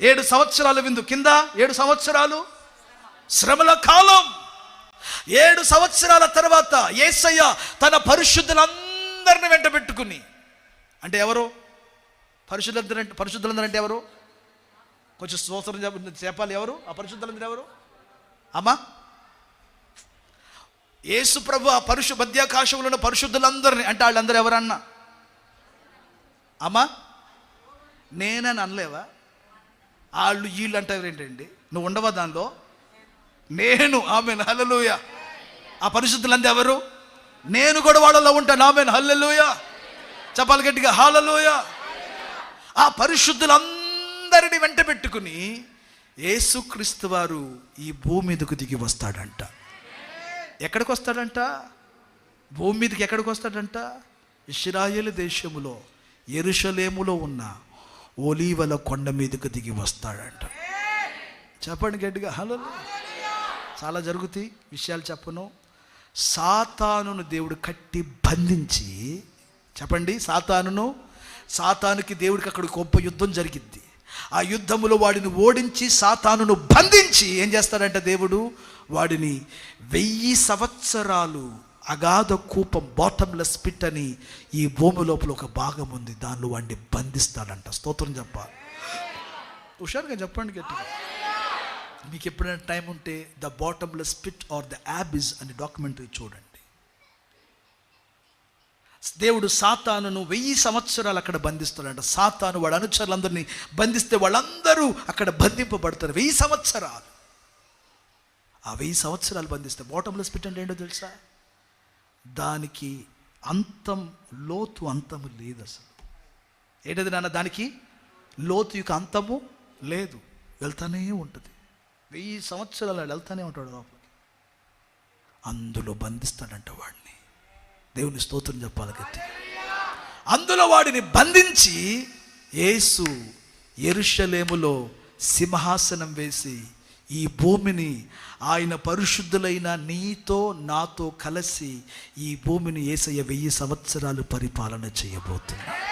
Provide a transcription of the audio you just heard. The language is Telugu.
7 సంవత్సరాల విందు కింద 7 సంవత్సరాలు శ్రమల కాలం. 7 సంవత్సరాల తర్వాత యేసయ్య తన పరిశుద్ధులందరిని వెంట పెట్టుకుని, అంటే ఎవరు పరిశుద్ధులందరూ అంటే ఎవరు? కొంచెం స్తోత్రం చెప్పాలి. ఎవరు ఆ పరిశుద్ధులందరూ? ఎవరు అమ్మా? యేసు ప్రభు ఆ మధ్యాకాశంలో ఉన్న పరిశుద్ధులందరినీ అంటే వాళ్ళందరూ ఎవరన్నా అమ్మా? నేనని అనలేవా? వాళ్ళు వీళ్ళు అంటారు ఏంటండి? నువ్వు ఉండవా దానిలో? నేను. ఆమేన్, హల్లెలూయా. ఆ పరిశుద్ధులందరూ ఎవరు? నేను కూడా వాళ్ళలో ఉంటాను. ఆమేన్, హల్లెలూయా. చెప్పాలి గట్టిగా, హల్లెలూయా. ఆ పరిశుద్ధులందరినీ వెంట పెట్టుకుని యేసుక్రీస్తు వారు ఈ భూమి మీదకు దిగి వస్తాడంట. ఎక్కడికి వస్తాడంట? భూమి మీదకి ఎక్కడికి వస్తాడంట? ఇశ్రాయేలు దేశములో యెరూషలేములో ఉన్న ఒలీవల కొండ మీదకు దిగి వస్తాడంట. చెప్పండి గట్టిగా, హల్లెలూయా. చాలా జరుగుతాయి విషయాలు చెప్పను. సాతానును దేవుడు కట్టి బంధించి, చెప్పండి, సాతానుకి దేవుడికి అక్కడ గొప్ప యుద్ధం జరిగిద్ది. ఆ యుద్ధములో వాడిని ఓడించి సాతానును బంధించి ఏం చేస్తాడంటే దేవుడు వాడిని 1000 సంవత్సరాలు అగాధ కూపం, బాటమ్లెస్ పిట్ అని ఈ భూమి లోపల ఒక భాగం ఉంది, దానిలో వాడిని బంధిస్తాడంట. స్తోత్రం చెప్పాలి. హుషారుగా చెప్పండి గట్టిగా. మీకు ఎప్పుడైనా టైం ఉంటే the bottomless pit or the abyss అనే డాక్యుమెంటరీ చూడండి. దేవుడు సాతానును 1000 సంవత్సరాలు అక్కడ బంధిస్తాడంట. సాతాను వాడు అనుచరులందరినీ బంధిస్తే వాళ్ళందరూ అక్కడ బంధింపబడతారు 1000 సంవత్సరాలు. ఆ 1000 సంవత్సరాలు బంధిస్తే బాటమ్లెస్ పిట్ అంటే ఏంటో తెలుసా? దానికి లోతు అంతము లేదు అసలు. ఏంటది నాన్న? దానికి లోతు యొక్క అంతము లేదు, వెళ్తానే ఉంటుంది. 1000 సంవత్సరాలు వెళ్తానే ఉంటాడు లోపలికి. అందులో బంధిస్తాడంట వాడిని. దేవుని స్తోత్రం చెప్పాలి గట్టి. అందులో వాడిని బంధించి యేసు యెరూషలేములో సింహాసనం వేసి ఈ భూమిని ఆయన పరిశుద్ధులైన నీతో నాతో కలిసి ఈ భూమిని యేసయ్య 1000 సంవత్సరాలు పరిపాలన చేయబోతున్నాడు.